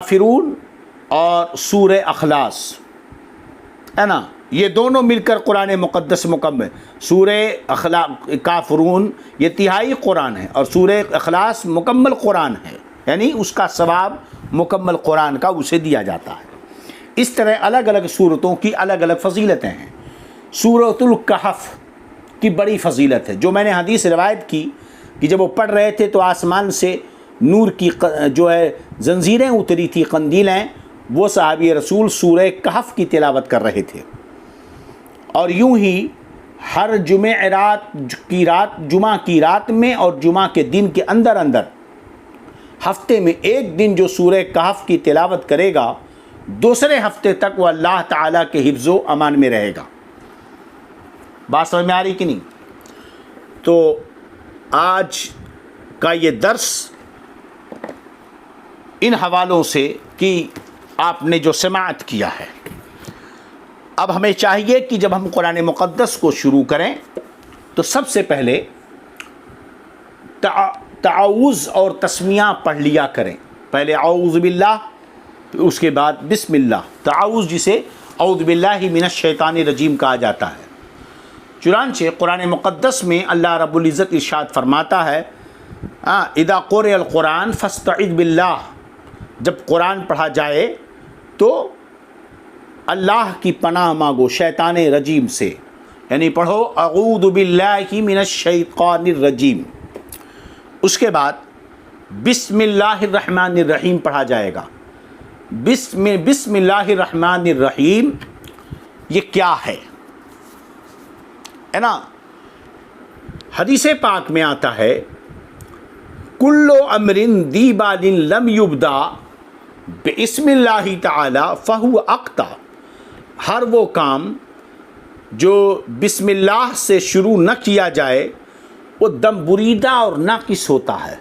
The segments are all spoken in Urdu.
فرون اور سورہ اخلاص ہے نا، یہ دونوں مل کر قرآن مقدس مکمل. سورہ کافرون یہ تہائی قرآن ہے اور سورہ اخلاص مکمل قرآن ہے، یعنی اس کا ثواب مکمل قرآن کا اسے دیا جاتا ہے. اس طرح الگ الگ صورتوں کی الگ الگ فضیلتیں ہیں. سورۃ الکہف کی بڑی فضیلت ہے، جو میں نے حدیث روایت کی کہ جب وہ پڑھ رہے تھے تو آسمان سے نور کی جو ہے زنجیریں اتری تھی، قندیلیں. وہ صحابی رسول سورہ کہف کی تلاوت کر رہے تھے، اور یوں ہی ہر جمعہ کی رات میں اور جمعہ کے دن کے اندر اندر ہفتے میں ایک دن جو سورہ کہف کی تلاوت کرے گا، دوسرے ہفتے تک وہ اللہ تعالیٰ کے حفظ و امان میں رہے گا. بات سمجھ میں آ رہی کہ نہیں؟ تو آج کا یہ درس ان حوالوں سے کہ آپ نے جو سماعت کیا ہے. اب ہمیں چاہیے کہ جب ہم قرآن مقدس کو شروع کریں تو سب سے پہلے تعوذ اور تسمیہ پڑھ لیا کریں. پہلے اعوذ باللہ، اس کے بعد بسم اللہ. تعوذ جسے اعوذ باللہ من الشیطان الرجیم کہا جاتا ہے. چنانچہ قرآن مقدس میں اللہ رب العزت ارشاد فرماتا ہے اذا قرئ القرآن فاستعذ باللہ، جب قرآن پڑھا جائے تو اللہ کی پناہ مانگو شیطان رجیم سے، یعنی پڑھو اعوذ باللہ من الشیطان الرجیم. اس کے بعد بسم اللہ الرحمن الرحیم پڑھا جائے گا. بسم اللہ الرحمن الرحیم یہ کیا ہے نا؟ حدیث پاک میں آتا ہے کل امر ذی بال لم یبدا بسم اللہ تعالی فہو اقطع. ہر وہ کام جو بسم اللہ سے شروع نہ کیا جائے وہ دم بریدہ اور ناقص ہوتا ہے،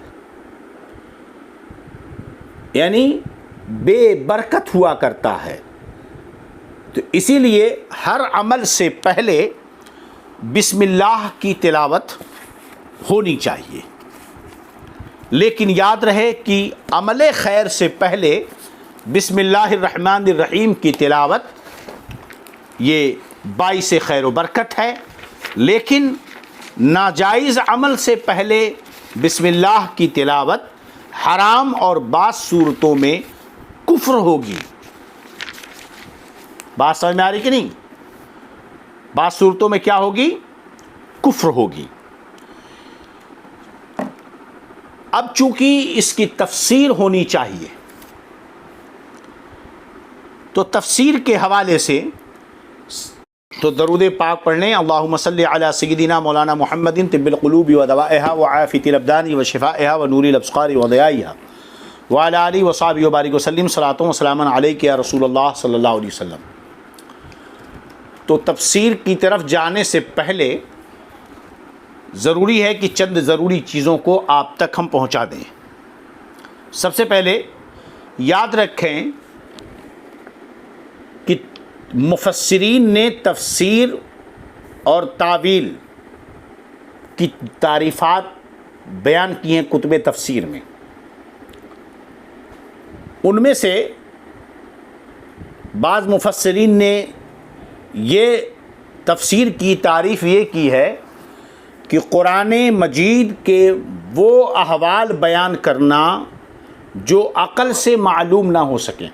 یعنی بے برکت ہوا کرتا ہے. تو اسی لیے ہر عمل سے پہلے بسم اللہ کی تلاوت ہونی چاہیے. لیکن یاد رہے کہ عمل خیر سے پہلے بسم اللہ الرحمن الرحیم کی تلاوت یہ باعث خیر و برکت ہے. لیکن ناجائز عمل سے پہلے بسم اللہ کی تلاوت حرام اور بعض صورتوں میں کفر ہوگی. بات سمجھ میں آ رہی کہ نہیں؟ بعض صورتوں میں کیا ہوگی؟ کفر ہوگی. اب چونکہ اس کی تفسیر ہونی چاہیے تو تفسیر کے حوالے سے تو درود پاک پڑھنے اللہم صلی علی سیدنا مولانا محمد طب القلوب و دوائها وعافیت الابدان و شفائها و نور الابصار و ضیائها وعلی آلہ و صحبہ و بارک وسلم صلاۃ و سلاما علیک یا رسول اللہ صلی اللہ علیہ وسلم. تو تفسیر کی طرف جانے سے پہلے ضروری ہے کہ چند ضروری چیزوں کو آپ تک ہم پہنچا دیں. سب سے پہلے یاد رکھیں کہ مفسرین نے تفسیر اور تاویل کی تعریفات بیان کی ہیں کتب تفسیر میں. ان میں سے بعض مفسرین نے یہ تفسیر کی تعریف یہ کی ہے کہ قرآن مجید کے وہ احوال بیان کرنا جو عقل سے معلوم نہ ہو سکیں.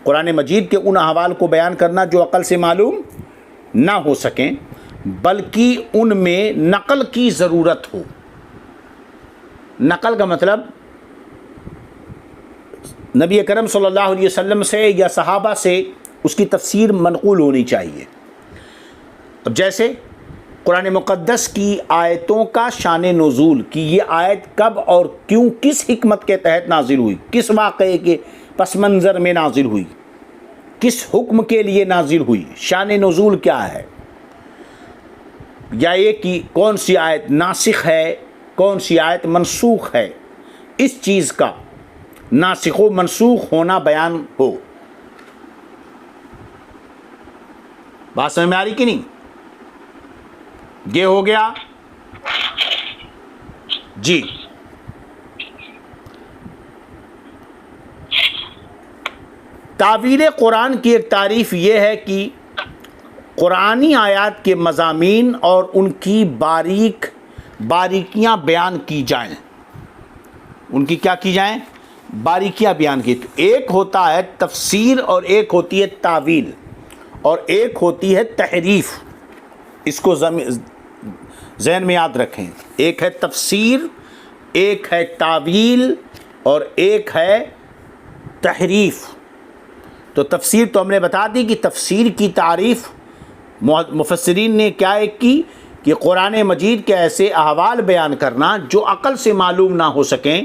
قرآن مجید کے ان احوال کو بیان کرنا جو عقل سے معلوم نہ ہو سکیں، بلکہ ان میں نقل کی ضرورت ہو. نقل کا مطلب نبی کرم صلی اللہ علیہ وسلم سے یا صحابہ سے اس کی تفسیر منقول ہونی چاہیے. اب جیسے قرآن مقدس کی آیتوں کا شان نزول کہ یہ آیت کب اور کیوں کس حکمت کے تحت نازل ہوئی، کس واقعے کے پس منظر میں نازل ہوئی، کس حکم کے لیے نازل ہوئی، شان نزول کیا ہے، یا یہ کہ کون سی آیت ناسخ ہے کون سی آیت منسوخ ہے، اس چیز کا ناسخ و منسوخ ہونا بیان ہو. بات سمجھ میں آ رہی کہ نہیں؟ یہ ہو گیا جی. تعویل قرآن کی ایک تعریف یہ ہے کہ قرآنی آیات کے مضامین اور ان کی باریکیاں بیان کی جائیں. ان کی کیا کی جائیں؟ باریکیاں بیان کی. ایک ہوتا ہے تفسیر اور ایک ہوتی ہے تعویل اور ایک ہوتی ہے تحریف. اس کو ذہن میں یاد رکھیں. ایک ہے تفسیر، ایک ہے تعویل اور ایک ہے تحریف. تو تفسیر تو ہم نے بتا دی کہ تفسیر کی تعریف مفسرین نے کیا ایک کی کہ قرآن مجید کے ایسے احوال بیان کرنا جو عقل سے معلوم نہ ہو سکیں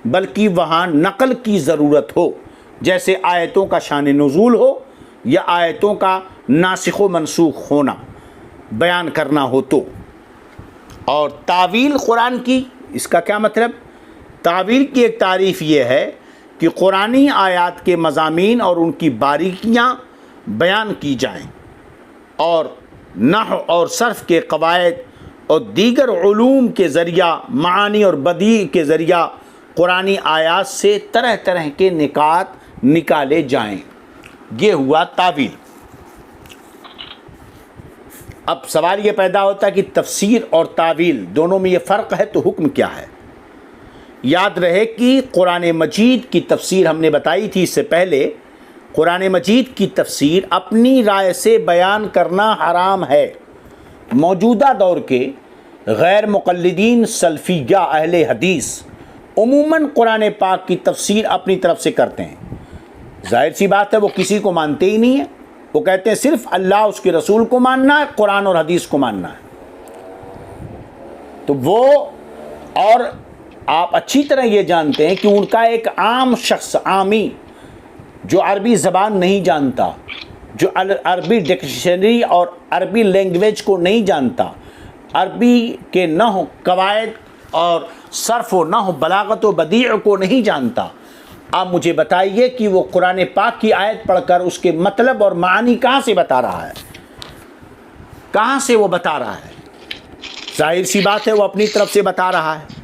بلکہ وہاں نقل کی ضرورت ہو، جیسے آیتوں کا شان نزول ہو یا آیتوں کا ناسخ و منسوخ ہونا بیان کرنا ہو تو. اور تعویل قرآن کی، اس کا کیا مطلب؟ تعویل کی ایک تعریف یہ ہے کہ قرآنی آیات کے مضامین اور ان کی باریکیاں بیان کی جائیں اور نحو اور صرف کے قواعد اور دیگر علوم کے ذریعہ، معانی اور بدیع کے ذریعہ قرآنی آیات سے طرح طرح کے نکات نکالے جائیں. یہ ہوا تعویل. اب سوال یہ پیدا ہوتا ہے کہ تفسیر اور تعویل دونوں میں یہ فرق ہے تو حکم کیا ہے؟ یاد رہے کہ قرآن مجید کی تفسیر ہم نے بتائی تھی اس سے پہلے. قرآن مجید کی تفسیر اپنی رائے سے بیان کرنا حرام ہے. موجودہ دور کے غیر مقلدین سلفیہ اہل حدیث عموماً قرآن پاک کی تفسیر اپنی طرف سے کرتے ہیں. ظاہر سی بات ہے وہ کسی کو مانتے ہی نہیں ہیں. وہ کہتے ہیں صرف اللہ اس کے رسول کو ماننا ہے، قرآن اور حدیث کو ماننا ہے. تو وہ، اور آپ اچھی طرح یہ جانتے ہیں کہ ان کا ایک عام شخص، عامی جو عربی زبان نہیں جانتا، جو عربی ڈکشنری اور عربی لینگویج کو نہیں جانتا، عربی کے نحو قواعد اور صرف و نحو بلاغت و بدیع کو نہیں جانتا، آپ مجھے بتائیے کہ وہ قرآن پاک کی آیت پڑھ کر اس کے مطلب اور معانی کہاں سے بتا رہا ہے؟ کہاں سے وہ بتا رہا ہے؟ ظاہر سی بات ہے وہ اپنی طرف سے بتا رہا ہے.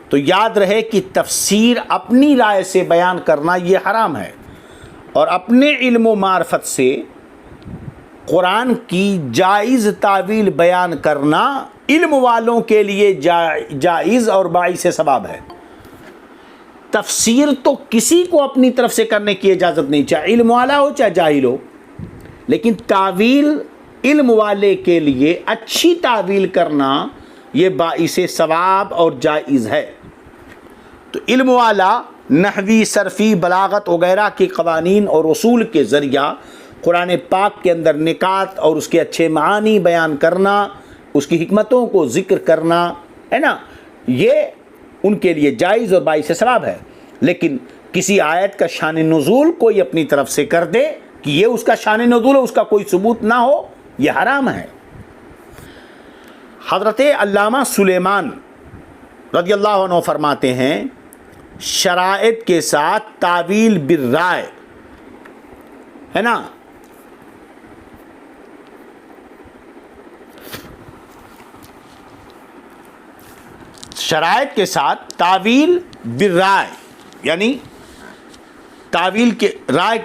تو یاد رہے کہ تفسیر اپنی رائے سے بیان کرنا یہ حرام ہے، اور اپنے علم و معرفت سے قرآن کی جائز تعویل بیان کرنا علم والوں کے لیے جائز اور باعث ثواب ہے. تفسیر تو کسی کو اپنی طرف سے کرنے کی اجازت نہیں، چاہے علم والا ہو چاہے جاہل ہو، لیکن تعویل علم والے کے لیے اچھی تعویل کرنا یہ باعث ثواب اور جائز ہے. تو علم والا نحوی، صرفی، بلاغت وغیرہ کے قوانین اور اصول کے ذریعہ قرآن پاک کے اندر نکات اور اس کے اچھے معانی بیان کرنا، اس کی حکمتوں کو ذکر کرنا ہے نا، یہ ان کے لیے جائز اور باعث ثواب ہے. لیکن کسی آیت کا شان نزول کوئی اپنی طرف سے کر دے کہ یہ اس کا شان نزول ہے، اس کا کوئی ثبوت نہ ہو، یہ حرام ہے. حضرت علامہ سلیمان رضی اللہ عنہ فرماتے ہیں شرائط کے ساتھ تعویل بالرائے ہے نا، شرائط کے ساتھ تعویل بالرائے یعنی تعویل کے رائے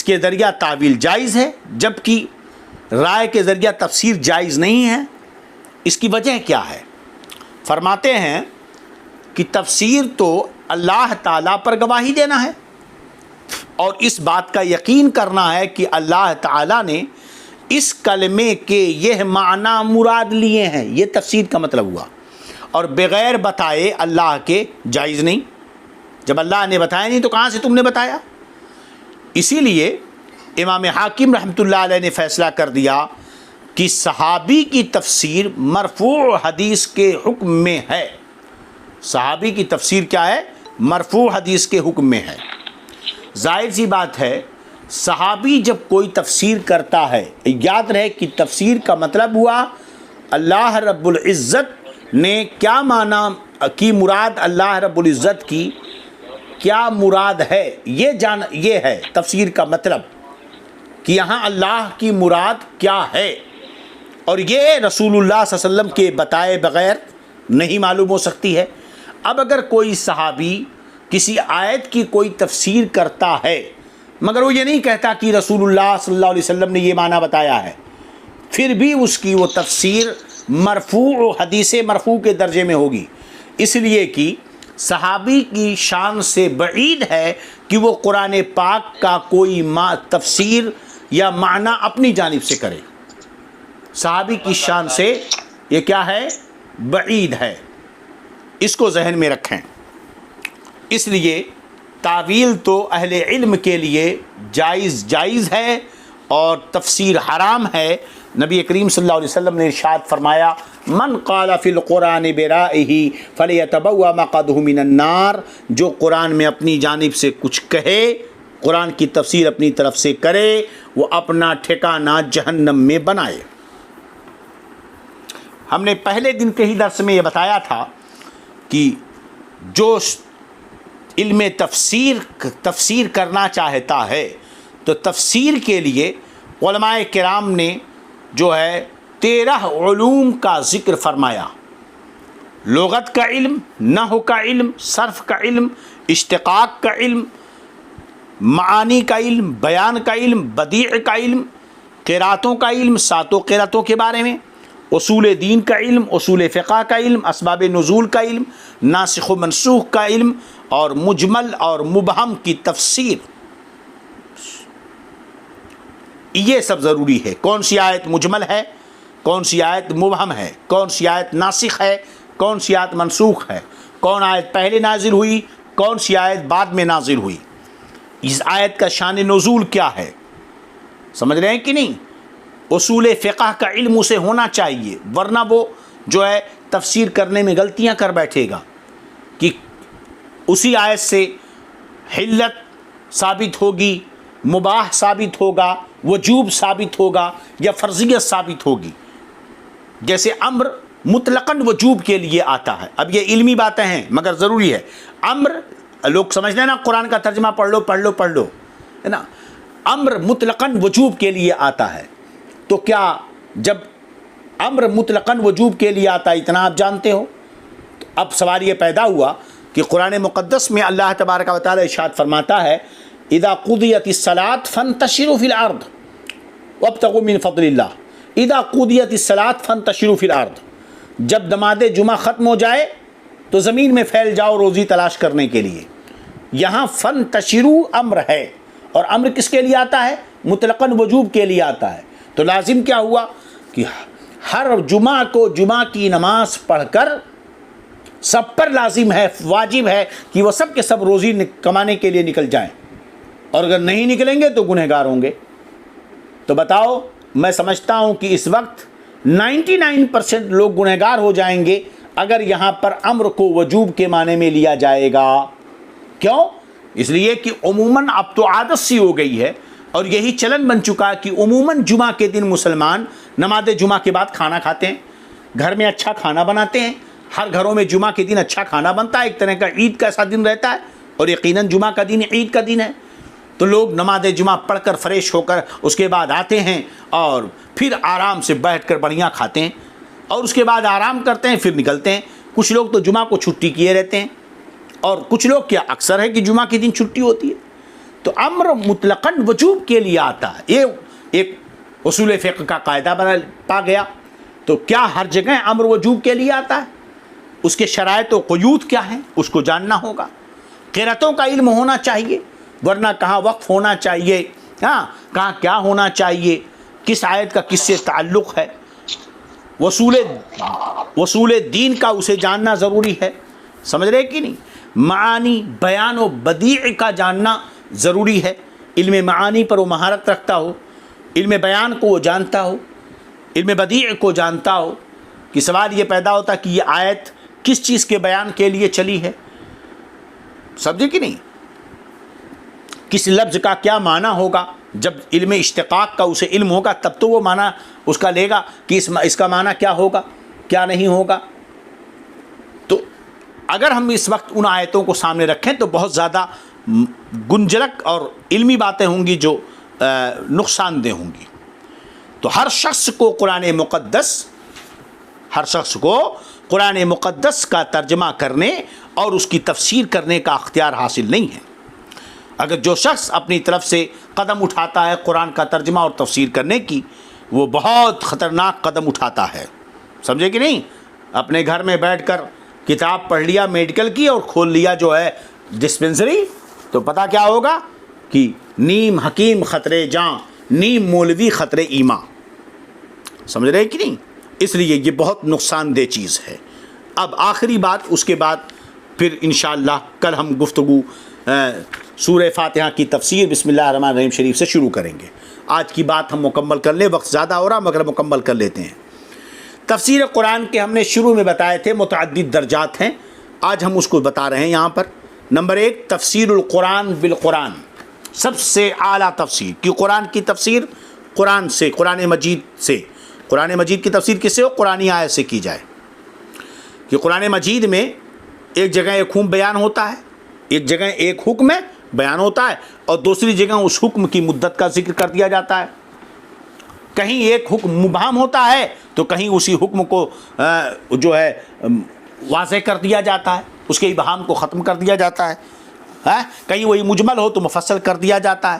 کے ذریعہ تعویل جائز ہے، جبکہ رائے کے ذریعہ تفسیر جائز نہیں ہے. اس کی وجہ کیا ہے؟ فرماتے ہیں کہ تفسیر تو اللہ تعالیٰ پر گواہی دینا ہے اور اس بات کا یقین کرنا ہے کہ اللہ تعالیٰ نے اس کلمے کے یہ معنی مراد لیے ہیں. یہ تفسیر کا مطلب ہوا، اور بغیر بتائے اللہ کے جائز نہیں. جب اللہ نے بتایا نہیں تو کہاں سے تم نے بتایا؟ اسی لیے امام حاکم رحمۃ اللہ علیہ نے فیصلہ کر دیا کہ صحابی کی تفسیر مرفوع حدیث کے حکم میں ہے. صحابی کی تفسیر کیا ہے؟ مرفوع حدیث کے حکم میں ہے. ظاہر سی بات ہے صحابی جب کوئی تفسیر کرتا ہے، یاد رہے کہ تفسیر کا مطلب ہوا اللہ رب العزت نے کیا معنی کی مراد، اللہ رب العزت کی کیا مراد ہے، یہ ہے تفسیر کا مطلب کہ یہاں اللہ کی مراد کیا ہے، اور یہ رسول اللہ صلی اللہ علیہ وسلم کے بتائے بغیر نہیں معلوم ہو سکتی ہے. اب اگر کوئی صحابی کسی آیت کی کوئی تفسیر کرتا ہے مگر وہ یہ نہیں کہتا کہ رسول اللہ صلی اللہ علیہ وسلم نے یہ معنی بتایا ہے، پھر بھی اس کی وہ تفسیر مرفوع و حدیث مرفوع کے درجے میں ہوگی، اس لیے کہ صحابی کی شان سے بعید ہے کہ وہ قرآن پاک کا کوئی تفسیر یا معنی اپنی جانب سے کرے. صحابی کی شان سے یہ کیا ہے؟ بعید ہے. اس کو ذہن میں رکھیں. اس لیے تعویل تو اہل علم کے لیے جائز ہے اور تفسیر حرام ہے. نبی کریم صلی اللہ علیہ وسلم نے ارشاد فرمایا من قال فی القرآن برائہ فلیتبوأ مقعدہ من النار، جو قرآن میں اپنی جانب سے کچھ کہے، قرآن کی تفسیر اپنی طرف سے کرے، وہ اپنا ٹھکانہ جہنم میں بنائے. ہم نے پہلے دن کے ہی درس میں یہ بتایا تھا کہ جو علم تفسیر کرنا چاہتا ہے تو تفسیر کے لیے علماء کرام نے جو ہے 13 علوم کا ذکر فرمایا. لغت کا علم، نحو کا علم، صرف کا علم، اشتقاق کا علم، معانی کا علم، بیان کا علم، بدیع کا علم، قراتوں کا علم، 7 قراتوں کے بارے میں، اصول دین کا علم، اصول فقہ کا علم، اسباب نزول کا علم، ناسخ و منسوخ کا علم، اور مجمل اور مبہم کی تفسیر. یہ سب ضروری ہے. کون سی آیت مجمل ہے، کون سی آیت مبہم ہے، کون سی آیت ناسخ ہے، کون سی آیت منسوخ ہے، کون آیت پہلے نازل ہوئی، کون سی آیت بعد میں نازل ہوئی، اس آیت کا شان نزول کیا ہے. سمجھ رہے ہیں کہ نہیں؟ اصول فقہ کا علم اسے ہونا چاہیے، ورنہ وہ جو ہے تفسیر کرنے میں غلطیاں کر بیٹھے گا کہ اسی آیت سے حلت ثابت ہوگی، مباح ثابت ہوگا، وجوب ثابت ہوگا یا فرضیت ثابت ہوگی. جیسے امر مطلقاً وجوب کے لیے آتا ہے. اب یہ علمی باتیں ہیں مگر ضروری ہے. امر لوگ سمجھتے ہیں نا قرآن کا ترجمہ پڑھ لو ہے نا. امر مطلقاً وجوب کے لیے آتا ہے. تو کیا جب امر مطلقاً وجوب کے لیے آتا ہے اتنا آپ جانتے ہو؟ تو اب سوال یہ پیدا ہوا کہ قرآن مقدس میں اللہ تبارک و تعالی ارشاد فرماتا ہے اذا قضیت الصلاۃ فانتشروا فی الارض وابتغوا من فضل اللہ. اذا قضیت الصلاۃ فانتشروا فی الارض، جب نماز جمعہ ختم ہو جائے تو زمین میں پھیل جاؤ روزی تلاش کرنے کے لیے. یہاں فانتشروا امر ہے، اور امر کس کے لیے آتا ہے؟ مطلقاً وجوب کے لیے آتا ہے. تو لازم کیا ہوا کہ ہر جمعہ کو جمعہ کی نماز پڑھ کر سب پر لازم ہے، واجب ہے کہ وہ سب کے سب روزی کمانے کے لیے نکل جائیں، اور اگر نہیں نکلیں گے تو گنہگار ہوں گے. تو بتاؤ، میں سمجھتا ہوں کہ اس وقت 99% لوگ گنہگار ہو جائیں گے اگر یہاں پر امر کو وجوب کے معنی میں لیا جائے گا. کیوں؟ اس لیے کہ عموماً اب تو عادت سی ہو گئی ہے اور یہی چلن بن چکا ہے کہ عموماً جمعہ کے دن مسلمان نماز جمعہ کے بعد کھانا کھاتے ہیں، گھر میں اچھا کھانا بناتے ہیں. ہر گھروں میں جمعہ کے دن اچھا کھانا بنتا ہے، ایک طرح کا عید کا ایسا دن رہتا ہے، اور یقیناً جمعہ کا دن عید کا دن ہے. تو لوگ نماز جمعہ پڑھ کر فریش ہو کر اس کے بعد آتے ہیں اور پھر آرام سے بیٹھ کر بڑھیاں کھاتے ہیں، اور اس کے بعد آرام کرتے ہیں، پھر نکلتے ہیں. کچھ لوگ تو جمعہ کو چھٹی کیے رہتے ہیں، اور کچھ لوگ کیا اکثر ہے کہ جمعہ کے دن چھٹی ہوتی ہے. تو امر مطلقاً وجوب کے لیے آتا ہے. یہ ایک اصول فقہ کا قاعدہ پا گیا. تو کیا ہر جگہ امر وجوب کے لیے آتا ہے؟ اس کے شرائط و قیود کیا ہیں اس کو جاننا ہوگا. قراتوں کا علم ہونا چاہیے، ورنہ کہاں وقف ہونا چاہیے، کہاں کیا ہونا چاہیے، کس آیت کا کس سے تعلق ہے. وصول دین کا اسے جاننا ضروری ہے. سمجھ رہے کہ نہیں؟ معانی، بیان و بدیع کا جاننا ضروری ہے. علم معانی پر وہ مہارت رکھتا ہو، علم بیان کو وہ جانتا ہو، علم بدیع کو جانتا ہو. کہ سوال یہ پیدا ہوتا کہ یہ آیت کس چیز کے بیان کے لیے چلی ہے. سمجھے کہ نہیں؟ کس لفظ کا کیا معنی ہوگا. جب علم اشتقاق کا اسے علم ہوگا تب تو وہ معنی اس کا لے گا کہ اس کا معنی کیا ہوگا، کیا نہیں ہوگا. تو اگر ہم اس وقت ان آیتوں کو سامنے رکھیں تو بہت زیادہ گنجلک اور علمی باتیں ہوں گی جو نقصان دہ ہوں گی. تو ہر شخص کو قرآن مقدس کا ترجمہ کرنے اور اس کی تفسیر کرنے کا اختیار حاصل نہیں ہے. اگر جو شخص اپنی طرف سے قدم اٹھاتا ہے قرآن کا ترجمہ اور تفسیر کرنے کی، وہ بہت خطرناک قدم اٹھاتا ہے، سمجھے کہ نہیں؟ اپنے گھر میں بیٹھ کر کتاب پڑھ لیا میڈیکل کی اور کھول لیا جو ہے ڈسپنسری، تو پتہ کیا ہوگا کہ نیم حکیم خطرے جاں، نیم مولوی خطرے ایماں، سمجھ رہے کہ نہیں؟ اس لیے یہ بہت نقصان دہ چیز ہے۔ اب آخری بات، اس کے بعد پھر انشاءاللہ کل ہم گفتگو سورہ فاتحہ کی تفسیر بسم اللہ الرحمن الرحیم شریف سے شروع کریں گے۔ آج کی بات ہم مکمل کر لیں، وقت زیادہ ہو رہا مگر مکمل کر لیتے ہیں۔ تفسیر قرآن کے ہم نے شروع میں بتائے تھے متعدد درجات ہیں، آج ہم اس کو بتا رہے ہیں یہاں پر۔ نمبر 1، تفسیر القرآن بالقرآن، سب سے اعلیٰ تفسیر کہ قرآن کی تفسیر قرآن سے، قرآن مجید سے۔ قرآن مجید کی تفسیر کس سے ہو؟ قرآنی آیت سے کی جائے، کہ قرآن مجید میں ایک جگہ ایک حکم بیان ہوتا ہے، ایک جگہ ایک حکم بیان ہوتا ہے، اور دوسری جگہ اس حکم کی مدت کا ذکر کر دیا جاتا ہے۔ کہیں ایک حکم مبہم ہوتا ہے تو کہیں اسی حکم کو جو ہے واضح کر دیا جاتا ہے، اس کے ابہام کو ختم کر دیا جاتا ہے، کہیں وہی مجمل ہو تو مفصل کر دیا جاتا ہے۔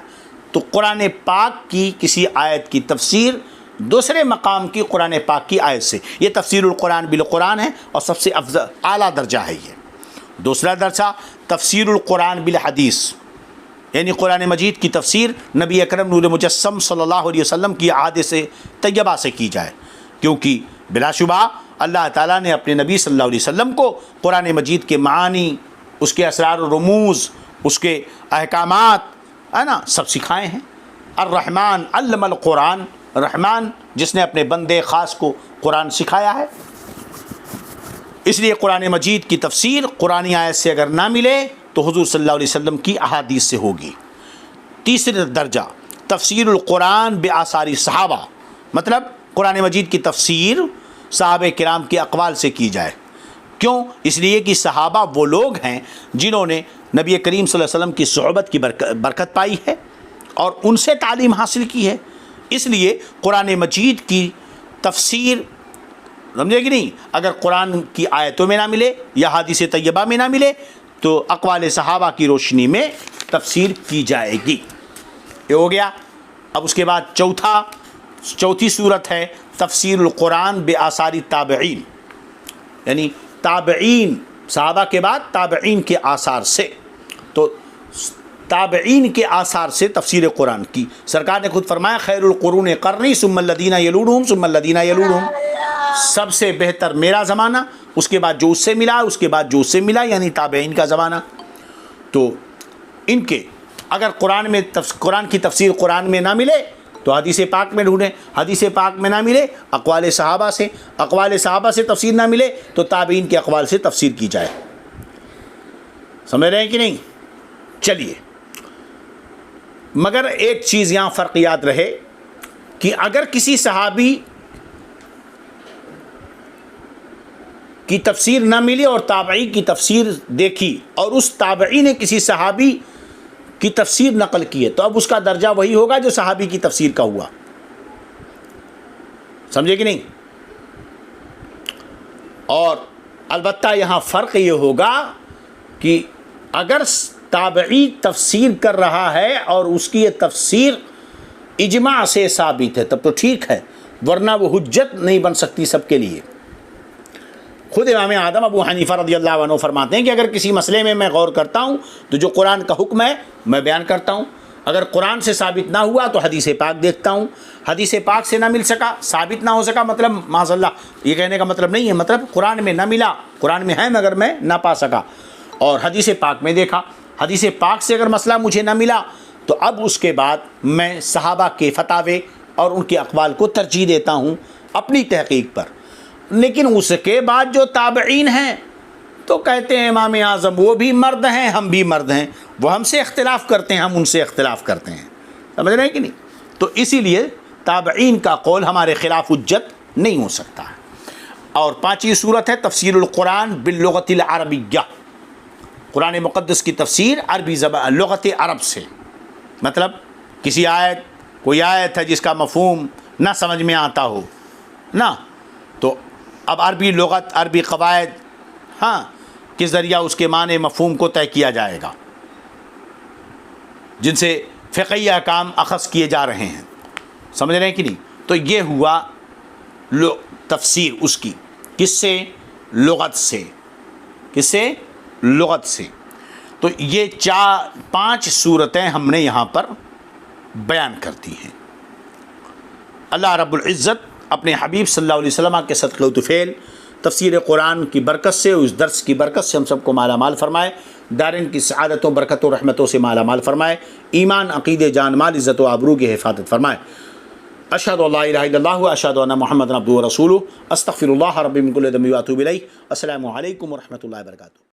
تو قرآن پاک کی کسی آیت کی تفسیر دوسرے مقام کی قرآن پاک کی آیت سے، یہ تفسیر القرآن بالقرآن ہے، اور سب سے افضل اعلیٰ درجہ ہے یہ۔ دوسرا درجہ تفسیر القرآن بالحدیث، یعنی قرآن مجید کی تفسیر نبی اکرم نور مجسم صلی اللہ علیہ وسلم کی احادیث طیبہ سے کی جائے، کیونکہ بلا شبہ اللہ تعالیٰ نے اپنے نبی صلی اللہ علیہ وسلم کو قرآن مجید کے معانی، اس کے اسرار و رموز، اس کے احکامات ہے نا سب سکھائے ہیں۔ الرحمن علم القرآن، رحمان جس نے اپنے بندے خاص کو قرآن سکھایا ہے۔ اس لیے قرآن مجید کی تفسیر قرآنی آیت سے اگر نہ ملے تو حضور صلی اللہ علیہ وسلم کی احادیث سے ہوگی۔ تیسرا درجہ تفسیر القرآن بآثار صحابہ، مطلب قرآن مجید کی تفسیر صحابہ کرام کے اقوال سے کی جائے۔ کیوں؟ اس لیے کہ صحابہ وہ لوگ ہیں جنہوں نے نبی کریم صلی اللہ علیہ وسلم کی صحبت کی برکت پائی ہے اور ان سے تعلیم حاصل کی ہے۔ اس لیے قرآن مجید کی تفسیر، سمجھے کہ نہیں، اگر قرآن کی آیتوں میں نہ ملے یا حدیث طیبہ میں نہ ملے تو اقوال صحابہ کی روشنی میں تفسیر کی جائے گی۔ یہ ہو گیا۔ اب اس کے بعد چوتھی صورت ہے تفسیر القرآن بآثار تابعین، یعنی تابعین، صحابہ کے بعد تابعین کے آثار سے۔ تو تابعین کے آثار سے تفسیر قرآن کی سرکار نے خود فرمایا خیر القرون قرنی ثم الذین یلونہم ثم الذین یلونہم، سب سے بہتر میرا زمانہ، اس کے بعد جو اس سے ملا، اس کے بعد جو اس سے ملا، یعنی تابعین کا زمانہ۔ تو ان کے اگر قرآن کی تفسیر قرآن میں نہ ملے تو حدیث پاک میں ڈھونڈیں، حدیث پاک میں نہ ملے اقوال صحابہ سے، اقوال صحابہ سے تفسیر نہ ملے تو تابعین کے اقوال سے تفسیر کی جائے۔ سمجھ رہے ہیں کہ نہیں؟ چلیے، مگر ایک چیز یہاں فرق یاد رہے کہ اگر کسی صحابی کی تفسیر نہ ملی اور تابعی کی تفسیر دیکھی اور اس تابعی نے کسی صحابی کی تفسیر نقل کی ہے تو اب اس کا درجہ وہی ہوگا جو صحابی کی تفسیر کا ہوا، سمجھے کہ نہیں؟ اور البتہ یہاں فرق یہ ہوگا کہ اگر تابعی تفسیر کر رہا ہے اور اس کی یہ تفسیر اجماع سے ثابت ہے تب تو ٹھیک ہے، ورنہ وہ حجت نہیں بن سکتی سب کے لیے۔ خود امام اعظم ابو حنیفہ رضی اللہ عنہ فرماتے ہیں کہ اگر کسی مسئلے میں غور کرتا ہوں تو جو قرآن کا حکم ہے میں بیان کرتا ہوں، اگر قرآن سے ثابت نہ ہوا تو حدیث پاک دیکھتا ہوں، حدیث پاک سے نہ مل سکا، ثابت نہ ہو سکا، مطلب معاذ اللہ یہ کہنے کا مطلب نہیں ہے، مطلب قرآن میں نہ ملا، قرآن میں ہے مگر میں نہ پا سکا، اور حدیث پاک میں دیکھا، حدیث پاک سے اگر مسئلہ مجھے نہ ملا تو اب اس کے بعد میں صحابہ کے فتاوے اور ان کے اقوال کو ترجیح دیتا ہوں اپنی تحقیق پر۔ لیکن اس کے بعد جو تابعین ہیں تو کہتے ہیں امام اعظم وہ بھی مرد ہیں ہم بھی مرد ہیں، وہ ہم سے اختلاف کرتے ہیں ہم ان سے اختلاف کرتے ہیں، سمجھ رہے ہیں کہ نہیں؟ تو اسی لیے تابعین کا قول ہمارے خلاف حجت نہیں ہو سکتا ہے۔ اور پانچویں صورت ہے تفسیر القرآن باللغت العربیہ، قرآن مقدس کی تفسیر عربی زبان لغت عرب سے، مطلب کسی آیت، کوئی آیت ہے جس کا مفہوم نہ سمجھ میں آتا ہو نا، تو اب عربی لغت، عربی قواعد کے ذریعہ اس کے معنی مفہوم کو طے کیا جائے گا۔ جن سے فقہی احکام اخذ کیے جا رہے ہیں، سمجھ رہے ہیں کہ نہیں؟ تو یہ ہوا تفسیر اس کی، کس سے؟ لغت سے. کس سے؟ لغت سے. تو یہ 5 صورتیں ہم نے یہاں پر بیان کرتی ہیں. اللہ رب العزت اپنے حبیب صلی اللہ علیہ وسلم کے صدقہ و طفیل تفسیر قرآن کی برکت سے، اس درس کی برکت سے ہم سب کو مالا مال فرمائے، دارین کی سعادتوں، برکتوں، رحمتوں سے مالا مال فرمائے، ایمان، عقیدے، جان مال، عزت و آبرو کی حفاظت فرمائے. اشہد ان لا الہ الا اللہ و اشہد ان محمد عبدہ و رسولہ. استغفر اللہ ربی من کل ذنب و اتوب الیہ. السلام علیکم ورحمۃ اللہ وبرکاتہ.